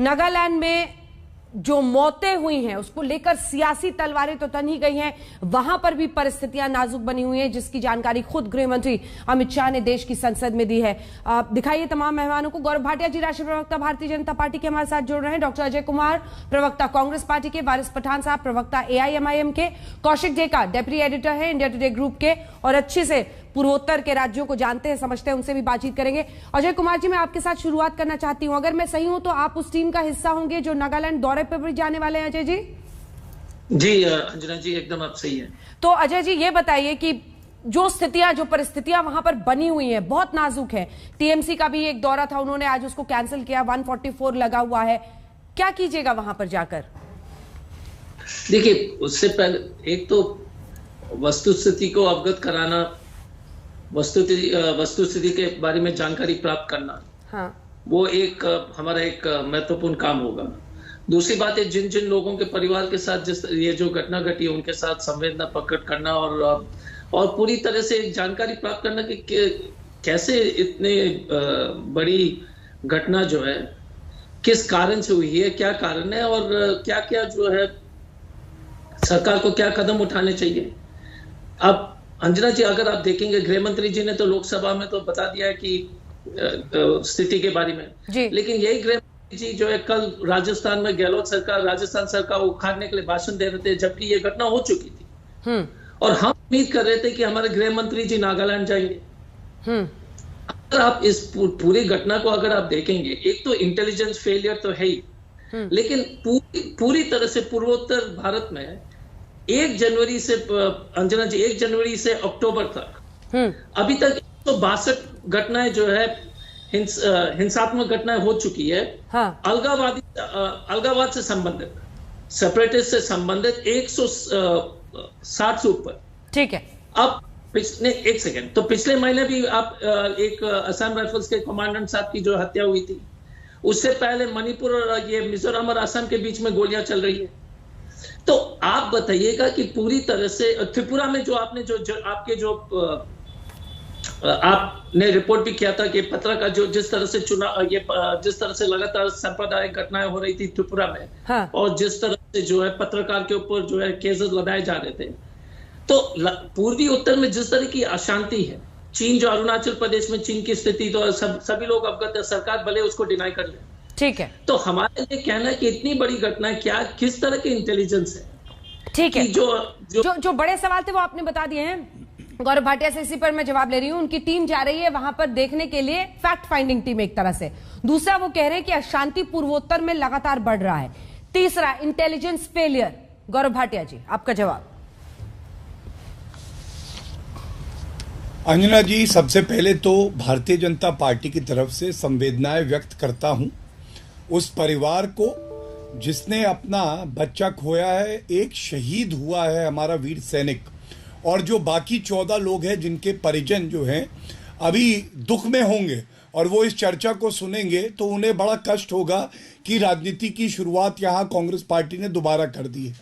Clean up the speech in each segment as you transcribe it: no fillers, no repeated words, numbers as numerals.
नागालैंड में जो मौतें हुई हैं उसको लेकर सियासी तलवारें तो तन ही गई हैं, वहां पर भी परिस्थितियां नाजुक बनी हुई हैं, जिसकी जानकारी खुद गृह मंत्री अमित शाह ने देश की संसद में दी है। दिखाइए तमाम मेहमानों को। गौरव भाटिया जी राष्ट्रीय प्रवक्ता भारतीय जनता पार्टी के हमारे साथ जुड़ रहे हैं, डॉक्टर अजय कुमार प्रवक्ता कांग्रेस पार्टी के, वारिस पठान साहब प्रवक्ता AIMIM के, कौशिक ढेका डेप्यूटी एडिटर है इंडिया टुडे ग्रुप के और अच्छे से पूर्वोत्तर के राज्यों को जानते हैं, समझते हैं, उनसे भी बातचीत करेंगे। अजय कुमार जी, मैं आपके साथ शुरुआत करना चाहती हूं। अगर मैं सही हूं तो आप उस टीम का हिस्सा होंगे जो नागालैंड दौरे पर भी जाने वाले हैं। अजय जी जी अंजना जी, एकदम आप सही है। तो अजय जी ये बताइए कि जो स्थितियां, जो परिस्थितियां वहां पर बनी हुई हैं बहुत नाजुक है। TMC का भी एक दौरा था, उन्होंने आज उसको कैंसिल किया, 144 लगा हुआ है। क्या कीजिएगा वहां पर जाकर? देखिए, उससे पहले एक तो वस्तुस्थिति को अवगत कराना, वस्तुस्थिति के बारे में जानकारी प्राप्त करना, हाँ, वो हमारा एक महत्वपूर्ण काम होगा। दूसरी बात है, जिन जिन लोगों के परिवार के साथ जिस ये जो घटना घटी है उनके साथ संवेदना प्रकट करना और पूरी तरह से जानकारी प्राप्त करना कि कैसे इतने बड़ी घटना जो है किस कारण से हुई है, क्या कारण है और क्या क्या जो है सरकार को क्या कदम उठाने चाहिए। अब अंजना जी, अगर आप देखेंगे, गृह मंत्री जी ने तो लोकसभा में तो बता दिया है कि स्थिति के बारे में, लेकिन यही गृह मंत्री जी जो है कल राजस्थान में गहलोत सरकार, राजस्थान सरकार उखाड़ने के लिए भाषण दे रहे थे, जबकि ये घटना हो चुकी थी और हम उम्मीद कर रहे थे कि हमारे गृह मंत्री जी नागालैंड जाएंगे। अगर आप इस पूरी घटना को अगर आप देखेंगे, एक तो इंटेलिजेंस फेलियर तो है ही, लेकिन पूरी तरह से पूर्वोत्तर भारत में 1 जनवरी से अंजना जी 1 जनवरी से अक्टूबर तक अभी तक 162 घटनाएं जो है हिंसात्मक घटनाएं हो चुकी है। हाँ। अलगावाद से संबंधित, सेपरेटिस्ट से संबंधित 160 से ऊपर। ठीक है। अब पिछले महीने भी आप एक असम राइफल्स के कमांडेंट साहब की जो हत्या हुई थी, उससे पहले मणिपुर और ये मिजोरम और असम के बीच में गोलियां चल रही है। तो आप बताइएगा कि पूरी तरह से त्रिपुरा में जो आपने आपने रिपोर्ट भी किया था कि पत्रकार जो जिस तरह से लगातार सांप्रदायिक घटनाएं हो रही थी त्रिपुरा में, हाँ। और जिस तरह से जो है पत्रकार के ऊपर जो है केसेस लगाए जा रहे थे, तो पूर्वी उत्तर में जिस तरह की अशांति है, चीन जो अरुणाचल प्रदेश में चीन की स्थिति तो सभी लोग अवगत है, सरकार भले उसको डिनाई कर ले, ठीक है। तो हमारे लिए कहना है कि इतनी बड़ी घटना किस तरह की इंटेलिजेंस है, ठीक है। जो बड़े सवाल थे वो आपने बता दिए हैं। गौरव भाटिया से इसी पर मैं जवाब ले रही हूं। उनकी टीम जा रही है वहां पर देखने के लिए, फैक्ट फाइंडिंग टीम एक तरह से। दूसरा, वो कह रहे हैं कि अशांति पूर्वोत्तर में लगातार बढ़ रहा है। तीसरा, इंटेलिजेंस फेलियर। गौरव भाटिया जी, आपका जवाब। अंजना जी, सबसे पहले तो भारतीय जनता पार्टी की तरफ से संवेदनाएं व्यक्त करता हूं उस परिवार को जिसने अपना बच्चा खोया है, एक शहीद हुआ है हमारा वीर सैनिक, और जो बाकी 14 लोग हैं जिनके परिजन जो हैं अभी दुख में होंगे और वो इस चर्चा को सुनेंगे तो उन्हें बड़ा कष्ट होगा कि राजनीति की शुरुआत यहाँ कांग्रेस पार्टी ने दोबारा कर दी है।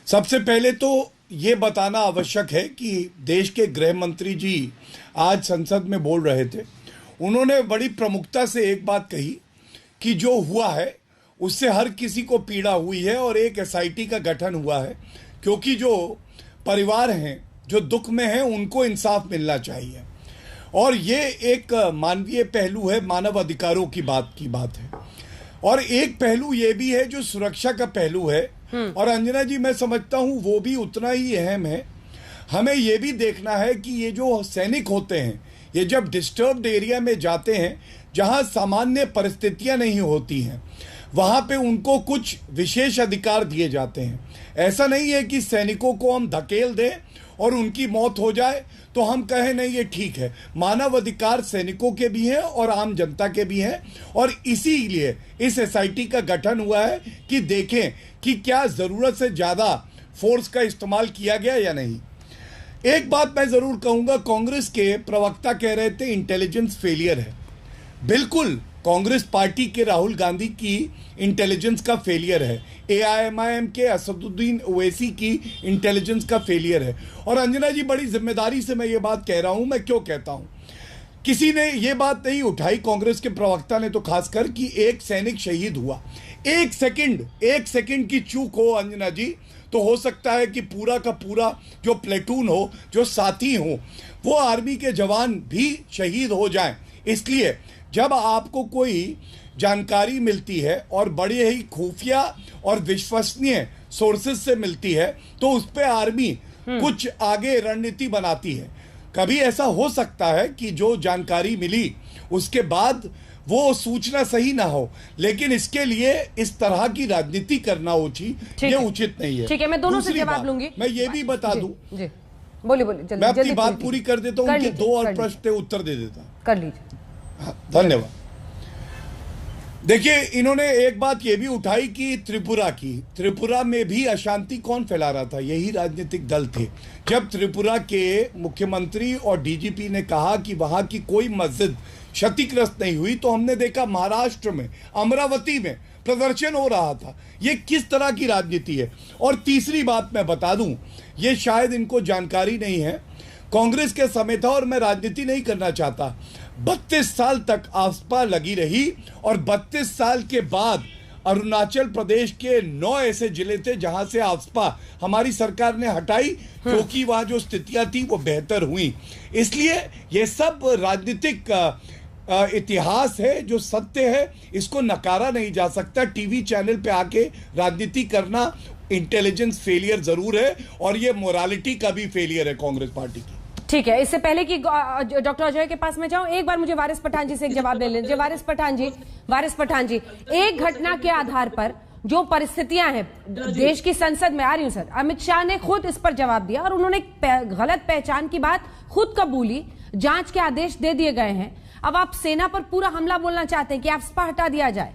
सबसे पहले तो ये बताना आवश्यक है कि देश के गृह मंत्री जी आज संसद में बोल रहे थे, उन्होंने बड़ी प्रमुखता से एक बात कही कि जो हुआ है उससे हर किसी को पीड़ा हुई है और एक SIT का गठन हुआ है, क्योंकि जो परिवार हैं जो दुख में हैं उनको इंसाफ मिलना चाहिए। और ये एक मानवीय पहलू है, मानव अधिकारों की बात है। और एक पहलू ये भी है जो सुरक्षा का पहलू है, और अंजना जी मैं समझता हूँ वो भी उतना ही अहम है। हमें ये भी देखना है कि ये जो सैनिक होते हैं ये जब डिस्टर्ब्ड एरिया में जाते हैं जहाँ सामान्य परिस्थितियाँ नहीं होती हैं, वहाँ पे उनको कुछ विशेष अधिकार दिए जाते हैं। ऐसा नहीं है कि सैनिकों को हम धकेल दें और उनकी मौत हो जाए तो हम कहें नहीं ये ठीक है। मानव अधिकार सैनिकों के भी हैं और आम जनता के भी हैं, और इसीलिए इस SIT का गठन हुआ है कि देखें कि क्या ज़रूरत से ज़्यादा फोर्स का इस्तेमाल किया गया या नहीं। एक बात मैं ज़रूर कहूँगा, कांग्रेस के प्रवक्ता कह रहे थे इंटेलिजेंस फेलियर है। बिल्कुल कांग्रेस पार्टी के राहुल गांधी की इंटेलिजेंस का फेलियर है, AIMIM के असदुद्दीन ओवैसी की इंटेलिजेंस का फेलियर है। और अंजना जी, बड़ी जिम्मेदारी से मैं ये बात कह रहा हूँ। मैं क्यों कहता हूँ? किसी ने ये बात नहीं उठाई, कांग्रेस के प्रवक्ता ने तो खासकर, कि एक सैनिक शहीद हुआ। एक सेकंड की चूक हो अंजना जी, तो हो सकता है कि पूरा का पूरा जो प्लेटून हो, जो साथी हो, वो आर्मी के जवान भी शहीद हो जाएं। इसलिए जब आपको कोई जानकारी मिलती है और बड़े ही खुफिया और विश्वसनीय सोर्सेज से मिलती है, तो उस पर आर्मी कुछ आगे रणनीति बनाती है। कभी ऐसा हो सकता है कि जो जानकारी मिली उसके बाद वो सूचना सही ना हो, लेकिन इसके लिए इस तरह की राजनीति करना ये उचित नहीं है। ठीक है, मैं दोनों से जवाब लूंगी। मैं ये भी बता दूं, बोलिए मैं अपनी बात पूरी कर देता हूं, उनके 2 और प्रश्न थे, उत्तर दे देता। कर लीजिए। धन्यवाद। देखिए, इन्होंने एक बात ये भी उठाई कि त्रिपुरा में भी अशांति कौन फैला रहा था? यही राजनीतिक दल थे। जब त्रिपुरा के मुख्यमंत्री और डीजीपी ने कहा कि वहां की कोई मस्जिद क्षतिग्रस्त नहीं हुई, तो हमने देखा महाराष्ट्र में, अमरावती में प्रदर्शन हो रहा था। ये किस तरह की राजनीति है? और तीसरी बात मैं बता दूं, ये शायद इनको जानकारी नहीं है, कांग्रेस के समय था और मैं राजनीति नहीं करना चाहता, 32 साल तक आफ्सपा लगी रही और 32 साल के बाद अरुणाचल प्रदेश के 9 ऐसे जिले थे जहां से आफ्सपा हमारी सरकार ने हटाई, क्योंकि वहां जो स्थितियां थी वो बेहतर हुई। इसलिए ये सब राजनीतिक इतिहास है, जो सत्य है, इसको नकारा नहीं जा सकता। टीवी चैनल पे आके राजनीति करना इंटेलिजेंस फेलियर जरूर है, और ये मोरालिटी का भी फेलियर है कांग्रेस पार्टी की। ठीक है, इससे पहले कि डॉक्टर अजय के पास में जाऊं, एक बार मुझे वारिस पठान जी से एक जवाब ले लीजिए। वारिस पठान जी, एक घटना के आधार पर जो परिस्थितियां हैं देश की संसद में, आ रही हूं सर, अमित शाह ने खुद इस पर जवाब दिया और उन्होंने गलत पहचान की बात खुद कबूली, जांच के आदेश दे दिए गए हैं। अब आप सेना पर पूरा हमला बोलना चाहते हैं कि आफ्सपा हटा दिया जाए?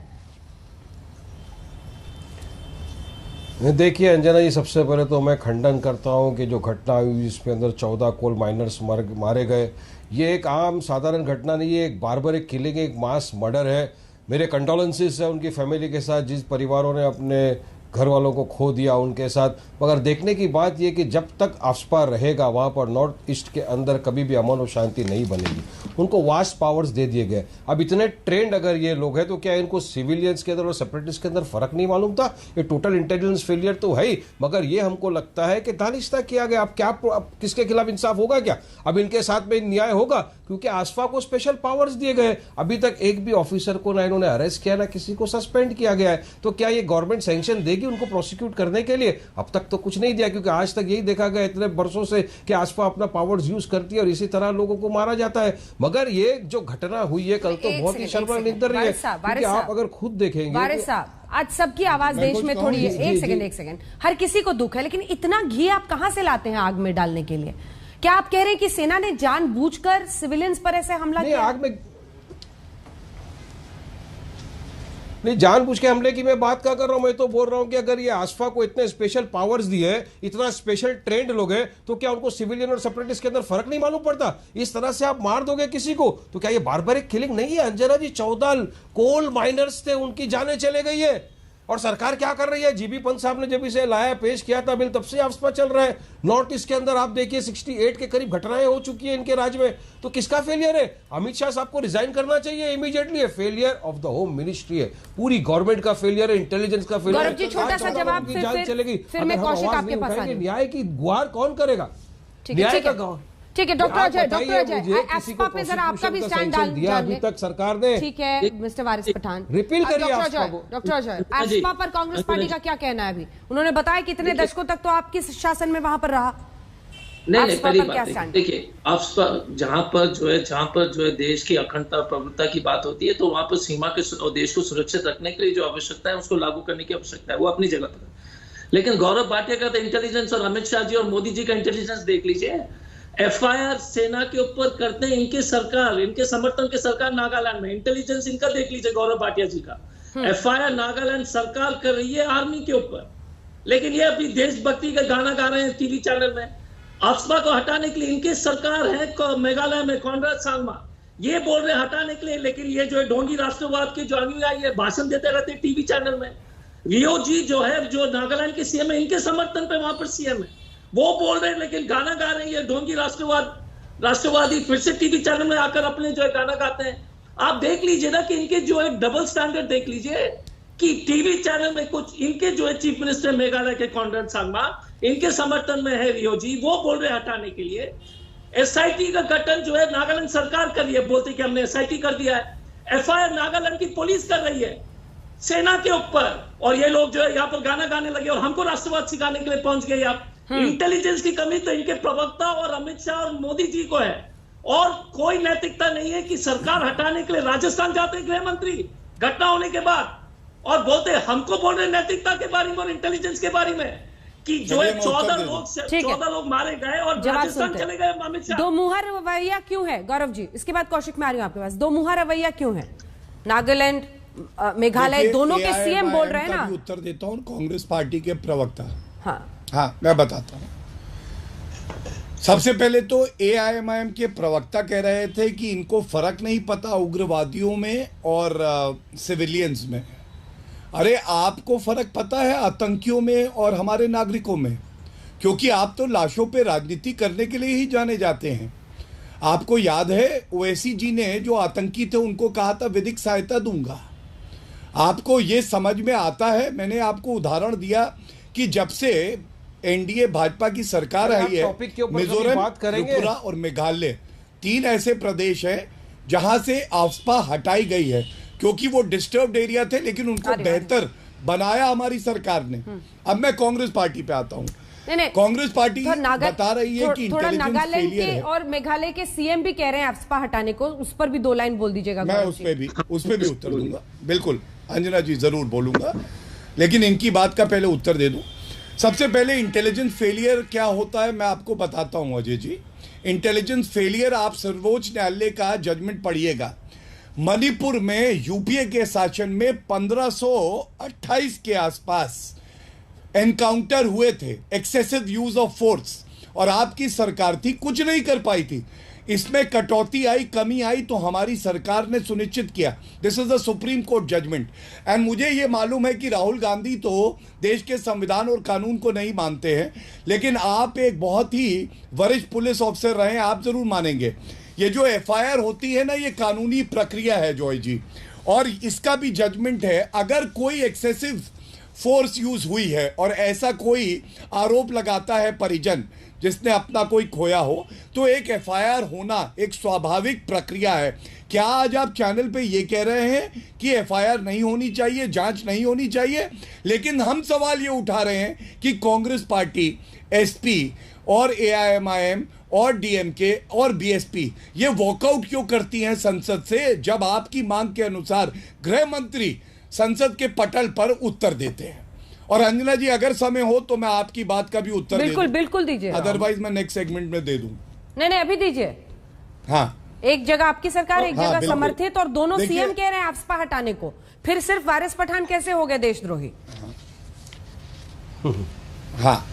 देखिए अंजना जी, सबसे पहले तो मैं खंडन करता हूं कि जो घटना हुई इसके अंदर 14 कोल माइनर्स मारे गए, ये एक आम साधारण घटना नहीं है, एक बार्बरिक किलिंग, एक मास मर्डर है। मेरे कंडोलेंसेस है उनकी फैमिली के साथ, जिस परिवारों ने अपने घर वालों को खो दिया उनके साथ। मगर देखने की बात यह कि जब तक आफ्सपा रहेगा वहाँ पर नॉर्थ ईस्ट के अंदर कभी भी अमन और शांति नहीं बनेगी। उनको वास्ट पावर्स दे दिए गए। अब इतने ट्रेंड अगर ये लोग हैं तो क्या इनको सिविलियंस के अंदर और सेपरेटिस्ट के अंदर फर्क नहीं मालूम था? ये टोटल इंटेलिजेंस फेलियर तो है ही, मगर ये हमको लगता है कि दानिस्ता किया गया। अब क्या अब किसके खिलाफ इंसाफ होगा? क्या अब इनके साथ में न्याय होगा? क्योंकि आफ्सपा को स्पेशल पावर्स दिए गए। अभी तक एक भी ऑफिसर को ना इन्होंने अरेस्ट किया, ना किसी को सस्पेंड किया गया है। तो क्या ये गवर्नमेंट सैंक्शन देगी उनको प्रोसिक्यूट करने के लिए? अब तक तो कुछ नहीं दिया, क्योंकि आज तक यही देखा गया इतने वर्षों से कि आफ्सपा अपना पावर्स यूज करती है और इसी तरह लोगों को मारा जाता है। मगर ये जो घटना हुई है कल, तो बहुत ही शर्मनाक रही है, क्योंकि आप अगर खुद देखेंगे, आज सबकी आवाज देश में थोड़ी है। एक सेकंड, हर किसी को दुख है, लेकिन इतना घी आप कहां से लाते हैं आग में डालने के लिए? क्या आप कह रहे हैं कि सेना ने जानबूझकर सिविलियंस पर ऐसे हमला किया? आग में नहीं, जानबूझ के हमले की मैं बात क्या कर रहा हूं? मैं तो बोल रहा हूं कि अगर ये आफ्सपा को इतने स्पेशल पावर्स दिए है, इतना स्पेशल ट्रेंड लोग हैं, तो क्या उनको सिविलियन और सेपरेटिस्ट के अंदर फर्क नहीं मालूम पड़ता? इस तरह से आप मार दोगे किसी को, तो क्या ये बार्बरिक किलिंग नहीं है? अंजना जी, 14 कोल माइनर्स थे, उनकी जानें चले गई है। और सरकार क्या कर रही है? जीबी पंत साहब ने जब इसे लाया, पेश किया था बिल, तब से आफ्सपा चल रहा है। नॉर्थ ईस्ट के अंदर आप देखिए 68 के करीब घटनाएं हो चुकी है इनके राज्य में। तो किसका फेलियर है? अमित शाह साहब को रिजाइन करना चाहिए immediately. Failure of the home ministry है, पूरी गवर्नमेंट का फेलियर है, इंटेलिजेंस का फेलियर है। छोटा सा जवाब चलेगी, फिर मैं कौशिक आपके पास आऊंगी। न्याय की गुहार कौन करेगा? न्याय का गाँव। ठीक है डॉक्टर अजय, आफ्सपा पे जरा आपका भी स्टैंड डाल दिया अभी तक सरकार ने। ठीक है मिस्टर वारिस पठान, रिपील करिए आफ्सपा को। डॉक्टर अजय, आफ्सपा पर कांग्रेस पार्टी का क्या कहना है? अभी उन्होंने बताया कि इतने दशकों तक तो आपके शासन में वहां पर रहा। नहीं, पहली बात देखिए, आफ्सपा जहां पर जो है देश की अखंडता प्रभुत्ता की बात होती है, तो वहां पर सीमा के और देश को सुरक्षित रखने के लिए जो आवश्यकता है उसको लागू करने की आवश्यकता है, वो अपनी जगह पर। लेकिन गौरव भाटिया का तो इंटेलिजेंस और अमित शाह जी और मोदी जी का इंटेलिजेंस देख लीजिए। एफआईआर सेना के ऊपर करते हैं इनके सरकार, इनके समर्थन के सरकार नागालैंड में। इंटेलिजेंस इनका देख लीजिए, गौरव भाटिया जी का। एफआईआर नागालैंड सरकार कर रही है आर्मी के ऊपर, लेकिन ये अभी देशभक्ति का गाना गा रहे हैं टीवी चैनल में। आफ्सपा को हटाने के लिए इनके सरकार है मेघालय में, कॉनराड सांगमा, ये बोल रहे हैं हटाने के लिए, लेकिन ये जो है ढोंगी राष्ट्रवाद के जो अनुयायी है भाषण देते रहते हैं टीवी चैनल में। रियो जी जो है, जो नागालैंड के सीएम है, इनके समर्थन पे वहां पर सीएम है, वो बोल रहे हैं, लेकिन गाना गा रहे हैं ये ढोंगी राष्ट्रवाद राष्ट्रवादी फिर से टीवी चैनल में आकर अपने जो है गाना गाते हैं। आप देख लीजिए ना कि इनके जो है डबल स्टैंडर्ड देख लीजिए कि टीवी चैनल में कुछ इनके जो है चीफ मिनिस्टर मेघालय के कॉन्डन सांगमा, इनके समर्थन में है रियोजी, वो बोल रहे हटाने के लिए। एसआईटी का गठन जो है नागालैंड सरकार कर रही है, बोलते कि हमने एसआईटी कर दिया है। एफआईआर नागालैंड की पुलिस कर रही है सेना के ऊपर, और ये लोग जो है यहाँ पर गाना गाने लगे और हमको राष्ट्रवाद सिखाने के लिए पहुंच गए। आप इंटेलिजेंस की कमी तो इनके प्रवक्ता और अमित शाह और मोदी जी को है, और कोई नैतिकता नहीं है कि सरकार हटाने के लिए राजस्थान जाते हैं गृह मंत्री घटना होने के बाद, और बोलते हमको बोल रहे नैतिकता के बारे में और इंटेलिजेंस के बारे में कि जो है 14 लोग मारे गए और राजस्थान चले गए अमित शाह। दो मुहा रवैया क्यों है गौरव जी? इसके बाद कौशिक में आ रही हूं आपके पास। दो मुहा रवैया क्यों है? नागालैंड मेघालय दोनों के सीएम बोल रहे हैं ना। उत्तर देता हूं कांग्रेस पार्टी के प्रवक्ता। हाँ मैं बताता हूं। सबसे पहले तो एआईएमआईएम के प्रवक्ता कह रहे थे कि इनको फर्क नहीं पता उग्रवादियों में और सिविलियंस में। अरे आपको फर्क पता है आतंकियों में और हमारे नागरिकों में, क्योंकि आप तो लाशों पे राजनीति करने के लिए ही जाने जाते हैं। आपको याद है ओवैसी जी ने जो आतंकी थे उनको कहा था विधिक सहायता दूंगा। आपको ये समझ में आता है? मैंने आपको उदाहरण दिया कि जब से एनडीए भाजपा की सरकार आई है, मिजोरम, त्रिपुरा और मेघालय 3 ऐसे प्रदेश हैं जहां से आफ्स्पा हटाई गई है, क्योंकि वो डिस्टर्ब्ड एरिया थे, लेकिन उनको बेहतर बनाया हमारी सरकार ने। अब मैं कांग्रेस पार्टी पे आता हूँ। कांग्रेस पार्टी बता रही है कि थोड़ा नागालैंड के और मेघालय के सीएम भी कह रहे हैं आफ्स्पा हटाने को, उस पर भी 2 लाइन बोल दीजिएगा। मैं उस पे भी उत्तर दूंगा, बिल्कुल अंजना जी जरूर बोलूंगा, लेकिन इनकी बात का पहले उत्तर दे दूं। सबसे पहले इंटेलिजेंस फेलियर क्या होता है मैं आपको बताता हूं अजय जी। इंटेलिजेंस फेलियर, आप सर्वोच्च न्यायालय का जजमेंट पढ़िएगा। मणिपुर में यूपीए के शासन में 1528 के आसपास एनकाउंटर हुए थे, एक्सेसिव यूज ऑफ फोर्स, और आपकी सरकार थी, कुछ नहीं कर पाई थी। इसमें कटौती आई, कमी आई, तो हमारी सरकार ने सुनिश्चित किया। This is the Supreme Court judgment. And मुझे ये मालूम है कि राहुल गांधी तो देश के संविधान और कानून को नहीं मानते हैं, लेकिन आप एक बहुत ही वरिष्ठ पुलिस ऑफिसर रहे हैं, आप जरूर मानेंगे। ये जो एफआईआर होती है ना, ये कानूनी प्रक्रिया है जॉय जी, और इसका भी जजमेंट है। अगर कोई एक्सेसिव फोर्स यूज हुई है और ऐसा कोई आरोप लगाता है परिजन जिसने अपना कोई खोया हो, तो एक एफआईआर होना एक स्वाभाविक प्रक्रिया है। क्या आज आप चैनल पे ये कह रहे हैं कि एफआईआर नहीं होनी चाहिए, जांच नहीं होनी चाहिए? लेकिन हम सवाल ये उठा रहे हैं कि कांग्रेस पार्टी, एसपी और एआईएमआईएम और डीएमके और बीएसपी ये वॉकआउट क्यों करती हैं संसद से, जब आपकी मांग के अनुसार गृह मंत्री संसद के पटल पर उत्तर देते हैं? और अंजना जी अगर समय हो तो मैं आपकी बात का भी उत्तर बिल्कुल दीजिए, अदरवाइज मैं नेक्स्ट सेगमेंट में दे दूं। नहीं अभी दीजिए। हाँ, एक जगह आपकी सरकार, एक जगह समर्थित, और दोनों सीएम कह रहे हैं आफ्स्पा हटाने को। फिर सिर्फ वारिस पठान कैसे हो गए देशद्रोही? हाँ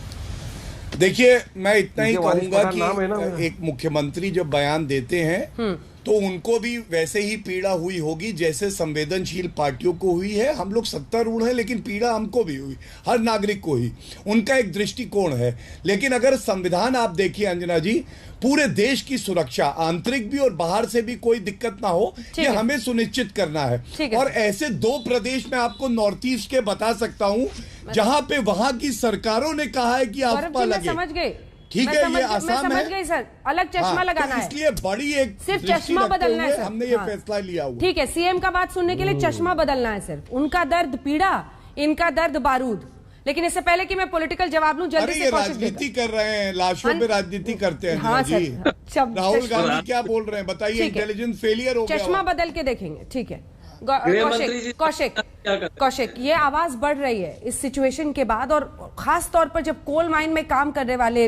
देखिए, मैं इतना ही कहूंगा कि एक मुख्यमंत्री जब बयान देते हैं तो उनको भी वैसे ही पीड़ा हुई होगी जैसे संवेदनशील पार्टियों को हुई है। हम लोग सत्तारूढ़ हैं, लेकिन पीड़ा हमको भी हुई, हर नागरिक को ही। उनका एक दृष्टिकोण है। लेकिन अगर संविधान आप देखिए अंजना जी, पूरे देश की सुरक्षा, आंतरिक भी और बाहर से भी कोई दिक्कत ना हो, ये हमें सुनिश्चित करना है। और ऐसे 2 प्रदेश में आपको नॉर्थ ईस्ट के बता सकता हूँ जहां पे वहां की सरकारों ने कहा है कि आफ्स्पा लगे। समझ गए, ठीक है, ये आसाम है। समझ गई सर, अलग चश्मा लगाना है, इसलिए बड़ी एक सिर्फ चश्मा बदलना है सर। हमने ये फैसला लिया हुआ। ठीक है, सीएम का बात सुनने के लिए चश्मा बदलना है सिर्फ। उनका दर्द पीड़ा, इनका दर्द बारूद। लेकिन इससे पहले कि मैं पॉलिटिकल जवाब लूं, जल्दी से राजनीति कर रहे हैं, लाशों पे राजनीति करते हैं। हाँ जी, राहुल गांधी क्या बोल रहे हैं बताइए? इंटेलिजेंस फेलियर हो गया। चश्मा बदल के देखेंगे। ठीक है कौशिक, ये आवाज बढ़ रही है इस सिचुएशन के बाद, और खास तौर पर जब कोल माइन में काम करने वाले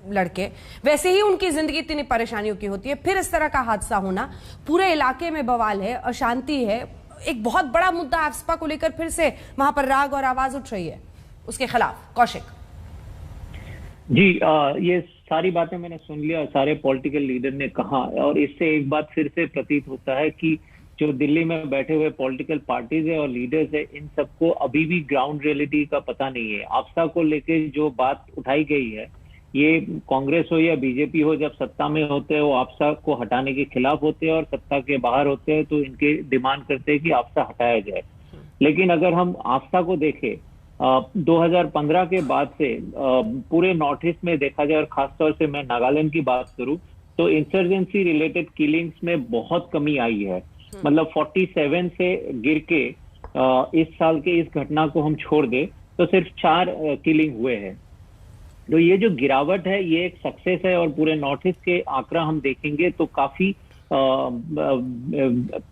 लड़के, वैसे ही उनकी जिंदगी इतनी परेशानियों की होती है, फिर इस तरह का हादसा होना, पूरे इलाके में बवाल है, अशांति है, एक बहुत बड़ा मुद्दा आफ्स्पा को लेकर फिर से वहां पर राग और आवाज उठ रही है उसके खिलाफ। कौशिक जी, ये सारी बातें मैंने सुन लिया, सारे पॉलिटिकल लीडर ने कहा, और इससे एक बात फिर से प्रतीत होता है कि जो दिल्ली में बैठे हुए पॉलिटिकल पार्टीज है और लीडर्स है, इन सबको अभी भी ग्राउंड रियलिटी का पता नहीं है। आफ्स्पा को लेकर जो बात उठाई गई है, ये कांग्रेस हो या बीजेपी हो, जब सत्ता में होते हैं वो आपसा को हटाने के खिलाफ होते हैं, और सत्ता के बाहर होते हैं तो इनके डिमांड करते हैं कि आपसा हटाया जाए। लेकिन अगर हम आपसा को देखें 2015 के बाद से पूरे नॉर्थ ईस्ट में देखा जाए, और खासतौर से मैं नागालैंड की बात करूं, तो इंसर्जेंसी रिलेटेड किलिंग्स में बहुत कमी आई है। मतलब 47 से गिर के इस साल के इस घटना को हम छोड़ दे तो सिर्फ 4 किलिंग हुए हैं। तो ये जो गिरावट है ये एक सक्सेस है, और पूरे नॉर्थ ईस्ट के आंकड़ा हम देखेंगे तो काफी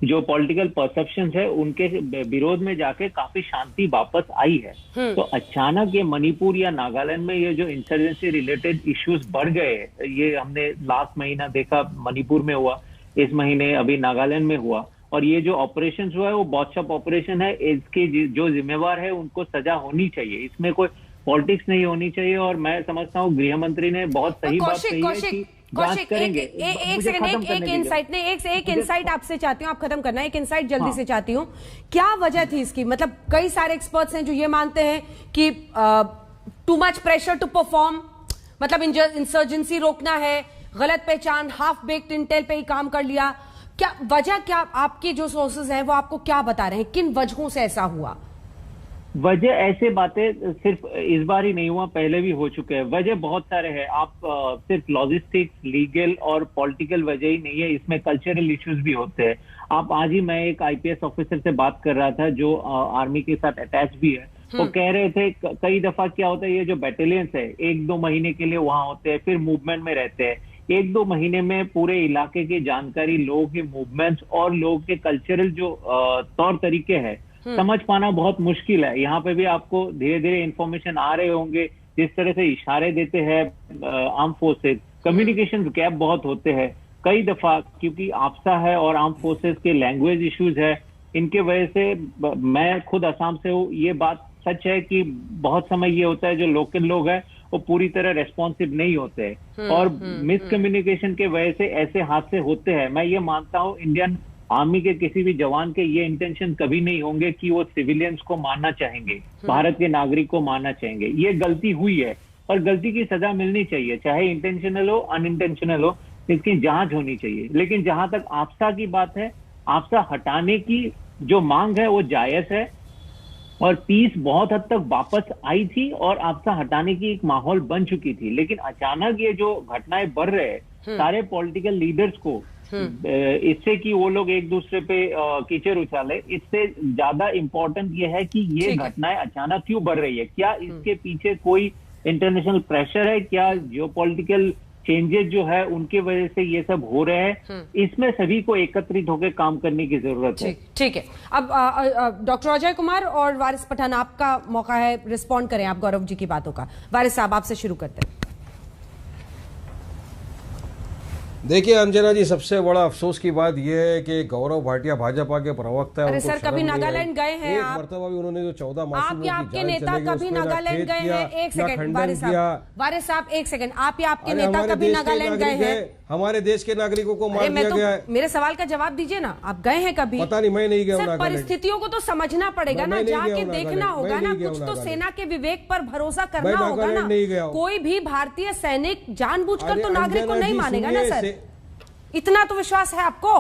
जो पॉलिटिकल परसेप्शंस है उनके विरोध में जाके काफी शांति वापस आई है। तो अचानक ये मणिपुर या नागालैंड में ये जो इंसर्जेंसी रिलेटेड इश्यूज बढ़ गए, ये हमने लास्ट महीना देखा मणिपुर में हुआ, इस महीने अभी नागालैंड में हुआ, और ये जो ऑपरेशन हुआ है वो बॉटशॉप ऑपरेशन है। इसके जो जिम्मेवार है उनको सजा होनी चाहिए, इसमें कोई पॉलिटिक्स नहीं होनी चाहिए। और मैं समझता हूँ गृह मंत्री ने बहुत सही बात कही है कि जांच करेंगे। एक इनसाइट आपसे चाहती हूँ, आप खत्म करना, एक इनसाइट जल्दी से चाहती हूँ। क्या वजह थी इसकी? मतलब कई सारे एक्सपर्ट्स हैं जो ये मानते हैं कि too much pressure to perform, मतलब इंसर्जेंसी रोकना है, गलत पहचान, हाफ बेक्ड इंटेल पे ही काम कर लिया। क्या वजह, क्या आपके जो सोर्सेज हैं वो आपको क्या बता रहे हैं, किन वजहों से ऐसा हुआ? वजह ऐसे बातें सिर्फ इस बार ही नहीं हुआ, पहले भी हो चुके हैं। वजह बहुत सारे हैं, आप सिर्फ लॉजिस्टिक्स, लीगल और पॉलिटिकल वजह ही नहीं है, इसमें कल्चरल इश्यूज भी होते हैं। आप आज ही, मैं एक आईपीएस ऑफिसर से बात कर रहा था जो आर्मी के साथ अटैच भी है, वो कह रहे थे कई दफा क्या होता है, ये जो बैटेलियंस है 1-2 महीने के लिए वहां होते हैं, फिर मूवमेंट में रहते हैं। 1-2 महीने में पूरे इलाके की जानकारी, लोगों के मूवमेंट्स और लोगों के कल्चरल जो तौर तरीके हैं समझ पाना बहुत मुश्किल है। यहाँ पे भी आपको धीरे धीरे इंफॉर्मेशन आ रहे होंगे, जिस तरह से इशारे देते हैं आर्म फोर्सेस, कम्युनिकेशन गैप बहुत होते हैं कई दफा, क्योंकि आपसा है और आर्म फोर्सेस के लैंग्वेज इश्यूज है, इनके वजह से। मैं खुद असम से हूँ, ये बात सच है कि बहुत समय ये होता है जो लोकल लोग हैं वो पूरी तरह रेस्पॉन्सिव नहीं होते, और मिसकम्युनिकेशन के वजह से ऐसे हादसे होते हैं। मैं ये मानता हूँ इंडियन आर्मी के किसी भी जवान के ये इंटेंशन कभी नहीं होंगे कि वो सिविलियंस को मारना चाहेंगे, भारत के नागरिक को मारना चाहेंगे। ये गलती हुई है और गलती की सजा मिलनी चाहिए, चाहे इंटेंशनल हो अनइंटेंशनल हो, इसकी जांच होनी चाहिए। लेकिन जहां तक आपसा की बात है, आपसा हटाने की जो मांग है वो जायज है, और पीस बहुत हद तक वापस आई थी और आपसा हटाने की एक माहौल बन चुकी थी। लेकिन अचानक ये जो घटनाएं बढ़ रहे हैं, सारे पॉलिटिकल लीडर्स को इससे कि वो लोग एक दूसरे पे कीचड़ उछाले, इससे ज्यादा इम्पोर्टेंट ये है कि ये घटनाएं अचानक क्यों बढ़ रही है। क्या इसके पीछे कोई इंटरनेशनल प्रेशर है, क्या जियोपॉलिटिकल चेंजेस जो है उनके वजह से ये सब हो रहे हैं? इसमें सभी को एकत्रित होकर काम करने की जरूरत है। ठीक है। अब डॉक्टर अजय कुमार और वारिस पठान, आपका मौका है, रिस्पॉन्ड करें आप गौरव जी की बातों का। वारिस साहब, आपसे शुरू करते हैं। देखिए अंजना जी, सबसे बड़ा अफसोस की बात यह है कि गौरव भाटिया भाजपा के प्रवक्ता है। अरे सर, कभी नागालैंड गए हैं आप? मरतबा भी उन्होंने जो 14 मासूम आपके नेता कभी नागालैंड गए हैं? एक सेकंड वारिस साहब, एक सेकंड, आप या आपके नेता कभी नागालैंड गए हैं? हमारे देश के नागरिकों को मार दिया गया है। मेरे सवाल का जवाब दीजिए ना, आप गए हैं कभी? पता नहीं, मैं नहीं गया हूं नागालैंड। परिस्थितियों को तो समझना पड़ेगा ना, जाके देखना होगा ना, कुछ तो सेना के विवेक पर भरोसा करना होगा ना। कोई भी भारतीय सैनिक जानबूझकर तो नागरिक को नहीं मानेगा ना सर, इतना तो विश्वास है आपको?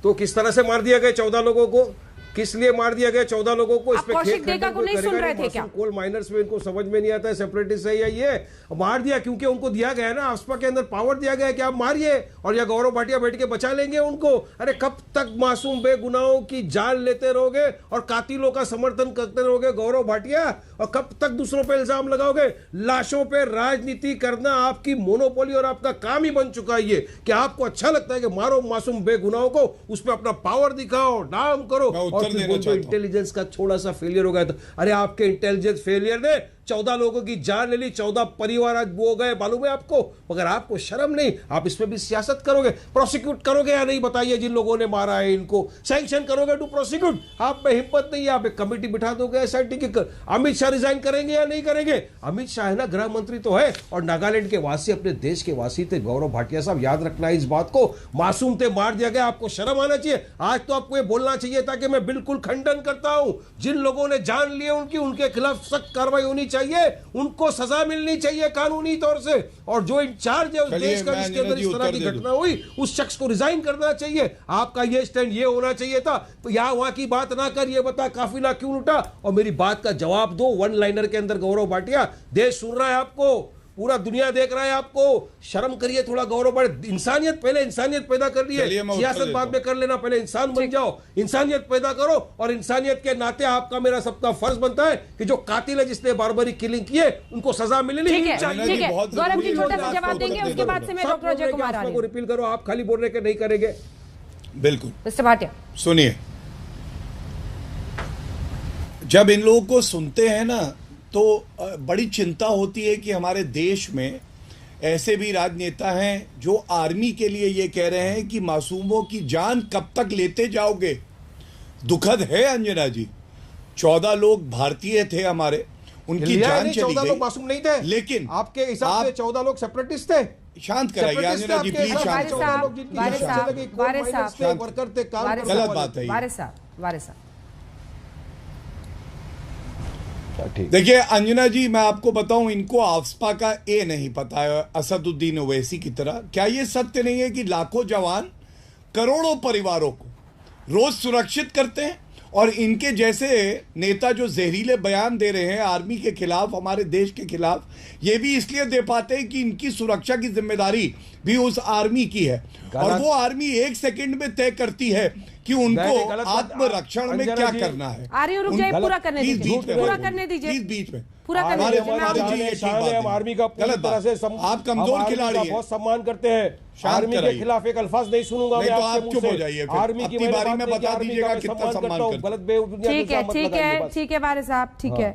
तो किस तरह से मार दिया गया 14 लोगों को? किस लिए मार दिया गया 14 लोगों को? इस पे कौशिक देगा को नहीं सुन रहे थे क्या? कोल माइनर्स में इनको समझ में नहीं आता है सेपरेटिस्ट है या ये मार दिया, क्योंकि उनको दिया गया है ना, आफ्सपा के अंदर पावर दिया गया है कि आप मारिए, और या गौरव भाटिया बैठ के बचा लेंगे उनको। अरे कब तक मासूम बेगुनाहों की जान लेते रहोगे और कातिलों का समर्थन करते रहोगे गौरव भाटिया? और कब तक दूसरों पे इल्जाम लगाओगे? लाशों पे राजनीति करना आपकी मोनोपोली और आपका काम ही बन चुका है ये, कि आपको अच्छा लगता है कि मारो मासूम बेगुनाहों को, उस पर अपना पावर दिखाओ, नाम करो, इंटेलिजेंस का थोड़ा सा फेलियर हो गया था। अरे आपके इंटेलिजेंस फेलियर ने 14 लोगों की जान ले ली, 14 परिवार आज वो गए, मालूम है आपको? मगर आपको शर्म नहीं, आप इसमें भी सियासत करोगे? प्रोसिक्यूट करोगे या नहीं बताइए? जिन लोगों ने मारा है इनको सैंक्शन करोगे टू प्रोसिक्यूट? आप में हिम्मत नहीं है, आप एक कमेटी बिठा दोगे एसआईटी की। अमित शाह रिजाइन करेंगे या नहीं करेंगे? अमित शाह है ना, गृह मंत्री तो है, और नागालैंड के वासी अपने देश के वासी थे। गौरव भाटिया साहब, याद रखना इस बात को, मासूम थे, मार दिया गया, आपको शर्म आना चाहिए। आज तो आपको ये बोलना चाहिए था कि मैं बिल्कुल खंडन करता हूं, जिन लोगों ने जान लिए उनके खिलाफ सख्त कार्रवाई होनी चाहिए। चाहिए, उनको सजा मिलनी चाहिए कानूनी तौर से, और जो इंचार्ज है उस देश का जिसके अंदर इस तरह की घटना हुई, उस शख्स को रिजाइन करना चाहिए। आपका ये स्टैंड ये होना चाहिए था, तो यहां वहां की बात ना कर, ये बता काफिला क्यों लुटा, और मेरी बात का जवाब दो वन लाइनर के अंदर। गौरव भाटिया, देश सुन रहा है आपको, पूरा दुनिया देख रहा है आपको, शर्म करिए थोड़ा गौरव भाटिया। इंसानियत पहले, इंसानियत पैदा कर लिए, सियासत बाद में कर लेना, पहले इंसान बन जाओ, इंसानियत पैदा करो। और इंसानियत के नाते आपका मेरा सबका फर्ज बनता है कि जो कातिल है जिसने बारबारी किलिंग की है उनको सजा मिलनी चाहिए। ठीक है, गौरव जी छोटा सा जवाब देंगे, उसके बाद से मैं डॉक्टर अजय कुमार आ रही हूं। रिपील करो, आप खाली बोल रहे कि नहीं करेंगे? बिल्कुल मिस्टर भाटिया सुनिए, जब इन लोगों को सुनते हैं ना तो बड़ी चिंता होती है कि हमारे देश में ऐसे भी राजनेता हैं जो आर्मी के लिए ये कह रहे हैं कि मासूमों की जान कब तक लेते जाओगे। दुखद है अंजना जी, 14 लोग भारतीय थे हमारे, उनकी जान चली 14 गई। लोग मासूम नहीं थे, लेकिन आपके हिसाब से 14 लोग सेपरेटिस्ट थे। शांत कराइए अंजना जी, प्लीज शांत गलत बात है वारिस साहब। देखिए अंजना जी, मैं आपको बताऊं, इनको आफ्सपा का ए नहीं पता है, असदुद्दीन ओवैसी की तरह। क्या ये सत्य नहीं है कि लाखों जवान करोड़ों परिवारों को रोज सुरक्षित करते हैं, और इनके जैसे नेता जो जहरीले बयान दे रहे हैं आर्मी के खिलाफ, हमारे देश के खिलाफ, ये भी इसलिए दे पाते हैं कि इनकी सुरक्षा की जिम्मेदारी भी उस आर्मी की है, और वो आर्मी 1 सेकंड में तय करती है कि उनको आत्मरक्षण में क्या करना है। रुक जाइए, पूरा करने दीजिए, पूरा करने दीजिए, बीच में पूरा करने दीजिए। हम आर्मी का पूरी तरह से आप कमजोर खिलाड़ी हैं, बहुत सम्मान करते हैं। आर्मी के खिलाफ एक अल्फाज नहीं सुनूंगा मैं आपके मुंह से। हो जाइए, आर्मी की बारी में बता दीजिएगा कितना सम्मान करता हूं। गलत बेवजह ठीक है वारिस साहब, ठीक है।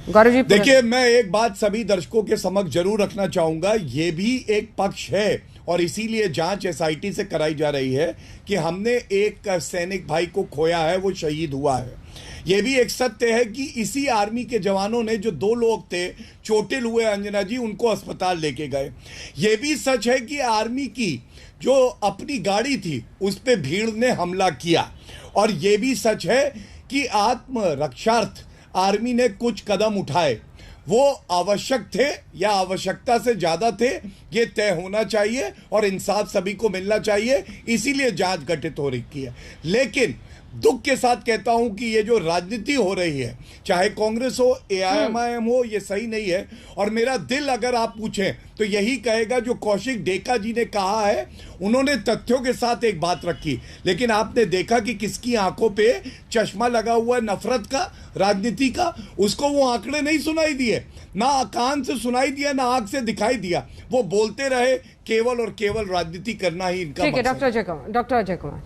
गौरव जी, देखिए, मैं एक बात सभी दर्शकों के समक्ष जरूर रखना चाहूंगा, ये भी एक पक्ष है और इसीलिए जांच एसआईटी से कराई जा रही है कि हमने एक सैनिक भाई को खोया है, वो शहीद हुआ है। यह भी एक सत्य है कि इसी आर्मी के जवानों ने, जो 2 लोग थे चोटिल हुए अंजना जी, उनको अस्पताल लेके गए। यह भी सच है कि आर्मी की जो अपनी गाड़ी थी उस पे भीड़ ने हमला किया, और यह भी सच है कि आत्मरक्षार्थ आर्मी ने कुछ कदम उठाए। वो आवश्यक थे या आवश्यकता से ज्यादा थे, ये तय होना चाहिए और इंसाफ सभी को मिलना चाहिए, इसीलिए जांच गठित हो रही है। लेकिन दुख के साथ कहता हूं कि ये जो राजनीति हो रही है, चाहे कांग्रेस हो, एआईएमआईएम हो, ये सही नहीं है। और मेरा दिल अगर आप पूछें तो यही कहेगा जो कौशिक डेका जी ने कहा है, उन्होंने तथ्यों के साथ एक बात रखी, लेकिन आपने देखा कि किसकी आंखों पे चश्मा लगा हुआ है नफरत का, राजनीति का। उसको वो आंकड़े नहीं सुनाई दिए, ना कान से सुनाई दिया, ना आंख से दिखाई दिया। वो बोलते रहे, केवल और केवल राजनीति करना ही इनका मकसद है। डॉक्टर अजय कुमार,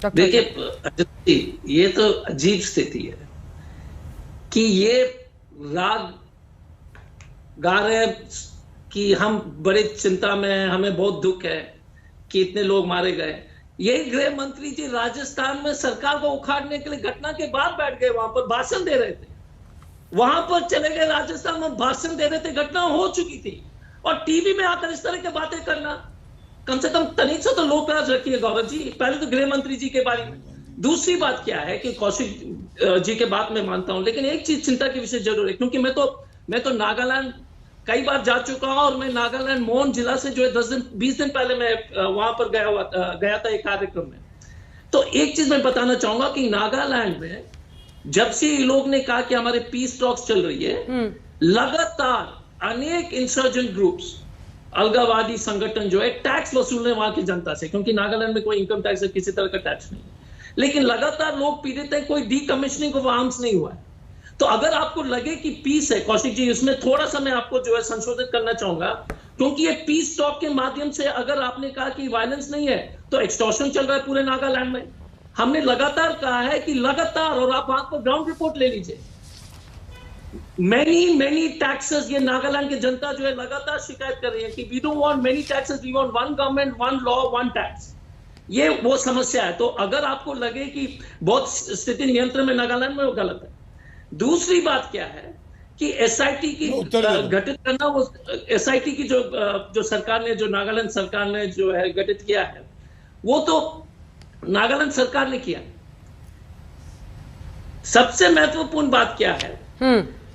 देखिए, ये तो अजीब स्थिति है कि ये राग गा रहे कि हम बड़ी चिंता में हैं, हमें बहुत दुख है कि इतने लोग मारे गए। यही गृह मंत्री जी राजस्थान में सरकार को उखाड़ने के लिए घटना के बाद बैठ गए, वहां पर भाषण दे रहे थे, वहां पर चले गए राजस्थान में भाषण दे रहे थे, घटना हो चुकी थी, और टीवी में आकर इस तरह की बातें करना, कम से कम तनिक से तो लोकराज रखिए गौरव जी। पहले तो गृह मंत्री जी के बारे में। दूसरी बात क्या है कि कौशिक जी के बात में मानता हूं, लेकिन एक चीज चिंता की विषय जरूर है, क्योंकि मैं तो नागालैंड कई बार जा चुका हूं, और मैं नागालैंड मोन जिला से जो है 10-20 दिन पहले मैं वहां पर गया था एक कार्यक्रम में। तो एक चीज मैं बताना चाहूंगा कि नागालैंड में जब से लोग ने कहा कि हमारे पीस टॉक्स चल रही है, लगातार अनेक इंसर्जेंट ग्रुप्स, अलगावादी संगठन जो है टैक्स वसूलने वहां की जनता से, क्योंकि नागालैंड में कोई इनकम टैक्स किसी तरह का टैक्स नहीं है, लेकिन लगातार लोग पीड़ित हैं, कोई डीकमिश्निंग ऑफ आर्म्स नहीं हुआ है। तो अगर आपको लगे कि पीस है, कौशिक जी, इसमें थोड़ा सा मैं आपको जो है संशोधित करना चाहूंगा, क्योंकि ये पीस टॉक के माध्यम से अगर आपने कहा कि वायलेंस नहीं है, तो एक्सटॉर्शन चल रहा है पूरे नागालैंड में। हमने लगातार कहा है कि लगातार, और आप वहां पर ग्राउंड रिपोर्ट ले लीजिए, many taxes, ये नागालैंड की जनता जो है लगातार शिकायत कर रही है कि we don't want many taxes, we want one government, one law, one tax। ये वो समस्या है। तो अगर आपको लगे कि बहुत स्थिति नियंत्रण में नागालैंड में, वो गलत है। दूसरी बात क्या है कि एसआईटी की गठित करना, वो एसआईटी की जो सरकार ने, जो नागालैंड सरकार ने जो है गठित किया है, वो तो नागालैंड सरकार ने किया। सबसे महत्वपूर्ण बात क्या है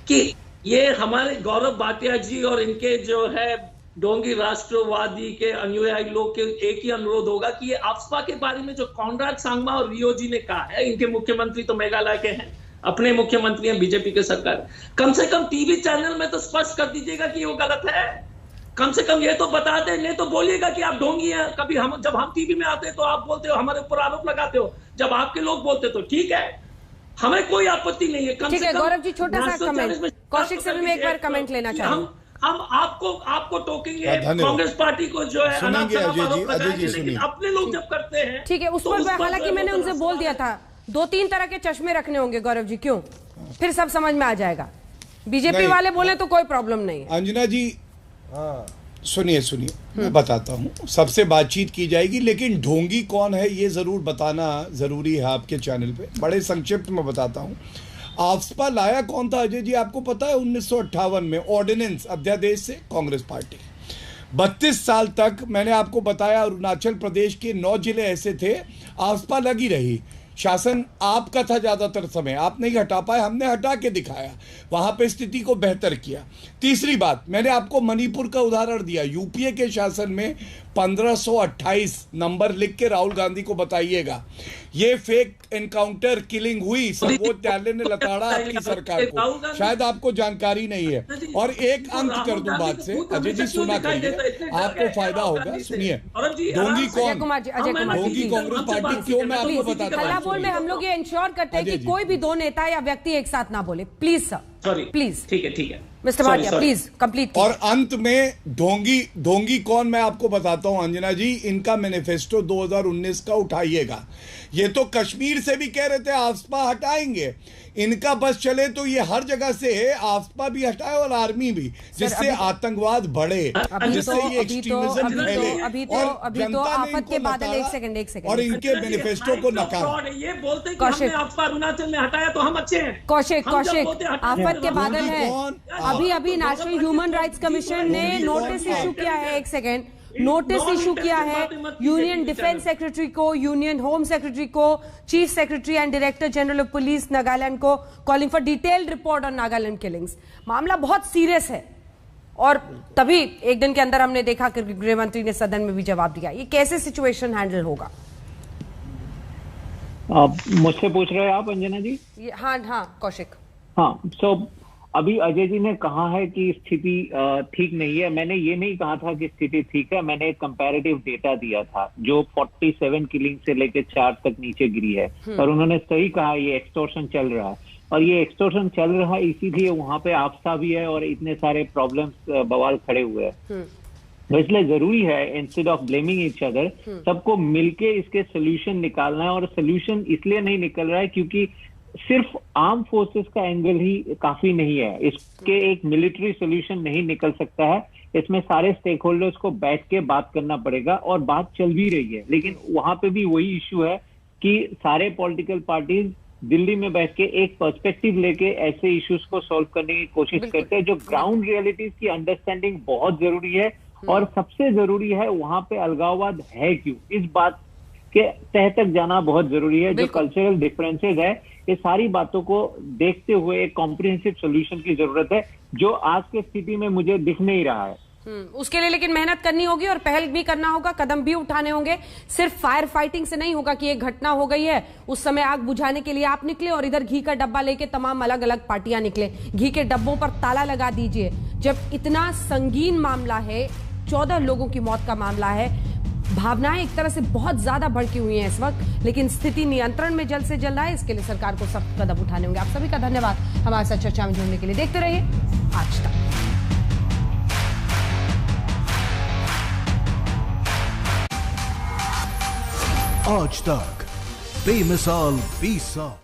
कि ये हमारे गौरव भाटिया जी और इनके जो है डोंगी राष्ट्रवादी के अनुयायी लोग के एक ही अनुरोध होगा कि ये आफ्सपा के बारे में जो कॉनराड सांगमा और रियो जी ने कहा है, इनके मुख्यमंत्री तो मेघालय के हैं, अपने मुख्यमंत्री हैं बीजेपी के सरकार, कम से कम टीवी चैनल में तो स्पष्ट कर दीजिएगा कि वो गलत है। कम से कम ये तो बता दे, नहीं तो बोलिएगा कि आप ढोंगी हैं। कभी हम जब हम टीवी में आते हैं तो आप बोलते हो, हमारे ऊपर आरोप लगाते हो, जब आपके लोग बोलते तो ठीक है, हमें कोई आपत्ति नहीं है। ठीक है गौरव जी, छोटा सा कमेंट कौशिक से भी मैं एक बार कमेंट लेना चाहूंगा। हम आपको टोकेंगे, कांग्रेस पार्टी को जो है लेकिन अपने लोग जब करते हैं ठीक है, उस पर हालांकि मैंने उनसे बोल दिया था 2-3 तरह के चश्मे रखने होंगे गौरव जी, क्यों, फिर सब समझ में आ जाएगा। बीजेपी वाले बोले तो कोई प्रॉब्लम नहीं है। अंजना जी सुनिए मैं बताता हूँ, सबसे बातचीत की जाएगी, लेकिन ढोंगी कौन है ये जरूर बताना जरूरी है आपके चैनल पे। बड़े संक्षिप्त में बताता हूँ, आफ्सपा लाया कौन था अजय जी आपको पता है? 1958 में ऑर्डिनेंस अध्यादेश से कांग्रेस पार्टी। 32 साल तक मैंने आपको बताया अरुणाचल प्रदेश के 9 जिले ऐसे थे, आफ्सपा लगी रही। शासन आपका था ज्यादातर समय, आप नहीं हटा पाए, हमने हटा के दिखाया, वहां पे स्थिति को बेहतर किया। तीसरी बात, मैंने आपको मणिपुर का उदाहरण दिया, यूपीए के शासन में 1528 नंबर लिख के राहुल गांधी को बताइएगा। ये फेक एनकाउंटर किलिंग हुई, सर्वोच्च न्यायालय ने लताड़ा आपकी सरकार को, शायद आपको जानकारी नहीं है। और एक अंत कर दूं बात से, अजय जी सुना करिए, आपको फायदा होगा, सुनिए। ढोंगी कौन? ढोंगी कांग्रेस पार्टी क्यों, मैं आपको बताता हूँ। बोल में हम लोग ये इंश्योर करते हैं कि कोई भी 2 नेता या व्यक्ति एक साथ ना बोले, प्लीज सर, सॉरी प्लीज। ठीक है मिस्टर भाटिया प्लीज कंप्लीट। और अंत में ढोंगी कौन मैं आपको बताता हूं अंजना जी, इनका मैनिफेस्टो 2019 का उठाइएगा। ये तो कश्मीर से भी कह रहे थे आफ्सपा हटाएंगे, इनका बस चले तो ये हर जगह से आफ्सपा भी हटाए और आर्मी भी, जिससे आतंकवाद बढ़े, जिससे ये एक्सट्रीमिज्म फैले। अभी तो आफत के बादल, एक सेकंड और इनके मैनिफेस्टो को नकार। ये बोलते हैं कि हमने आफ्सपा अरुणाचल में हटाया तो हम अच्छे हैं। कौशिक आफत के बादल है। अभी नेशनल ह्यूमन राइट्स कमीशन ने नोटिस इशू किया है, एक सेकेंड, नोटिस इशू किया है यूनियन डिफेंस सेक्रेटरी को, यूनियन होम सेक्रेटरी को, chief secretary and director general of police Nagaland को, calling for detailed report on Nagaland killings. मामला बहुत सीरियस है और तभी एक दिन के अंदर हमने देखा कि गृह मंत्री ने सदन में भी जवाब दिया। ये कैसे सिचुएशन हैंडल होगा? मुझसे पूछ रहे हैं आप अंजना जी? हाँ कौशिक। हाँ, सो अभी अजय जी ने कहा है कि स्थिति ठीक नहीं है। मैंने ये नहीं कहा था कि स्थिति ठीक है, मैंने एक कंपैरेटिव डेटा दिया था जो 47 किलिंग से लेकर 4 तक नीचे गिरी है। और उन्होंने सही कहा, ये एक्सटॉर्शन चल रहा है और ये एक्सटॉर्शन चल रहा है, इसीलिए वहां पे आफ्सपा भी है और इतने सारे प्रॉब्लम्स बवाल खड़े हुए हैं। तो इसलिए जरूरी है, instead of blaming each other, सबको मिलके इसके सोल्यूशन निकालना है। और सोल्यूशन इसलिए नहीं निकल रहा है क्योंकि सिर्फ आर्म फोर्सेस का एंगल ही काफी नहीं है, इसके एक मिलिट्री सोल्यूशन नहीं निकल सकता है। इसमें सारे स्टेक होल्डर्स को बैठ के बात करना पड़ेगा और बात चल भी रही है, लेकिन वहां पे भी वही इश्यू है कि सारे पॉलिटिकल पार्टीज दिल्ली में बैठ के एक पर्सपेक्टिव लेके ऐसे इश्यूज को सॉल्व करने की कोशिश करते हैं। जो ग्राउंड रियलिटीज की अंडरस्टैंडिंग बहुत जरूरी है और सबसे जरूरी है वहां पे अलगाववाद है क्यों, इस बात के तह तक जाना बहुत जरूरी है। जो कल्चरल डिफरेंसेस है, ये सारी बातों को देखते हुए एक कॉम्प्रिहेंसिव सॉल्यूशन की जरूरत है, जो आज के स्थिति में मुझे दिख नहीं रहा है। उसके लिए लेकिन मेहनत करनी होगी और पहल भी करना होगा, कदम भी उठाने होंगे। सिर्फ फायर फाइटिंग से नहीं होगा कि एक घटना हो गई है, उस समय आग बुझाने के लिए आप निकले और इधर घी का डब्बा लेके तमाम अलग अलग पार्टियां निकले। घी के डब्बों पर ताला लगा दीजिए। जब इतना संगीन मामला है, 14 लोगों की मौत का मामला है, भावनाएं एक तरह से बहुत ज्यादा भड़की हुई हैं इस वक्त, लेकिन स्थिति नियंत्रण में जल्द से जल्द आए, इसके लिए सरकार को सख्त कदम उठाने होंगे। आप सभी का धन्यवाद हमारे साथ चर्चा में जुड़ने के लिए। देखते रहिए आज तक। आज तक बेमिसाल 20 साल।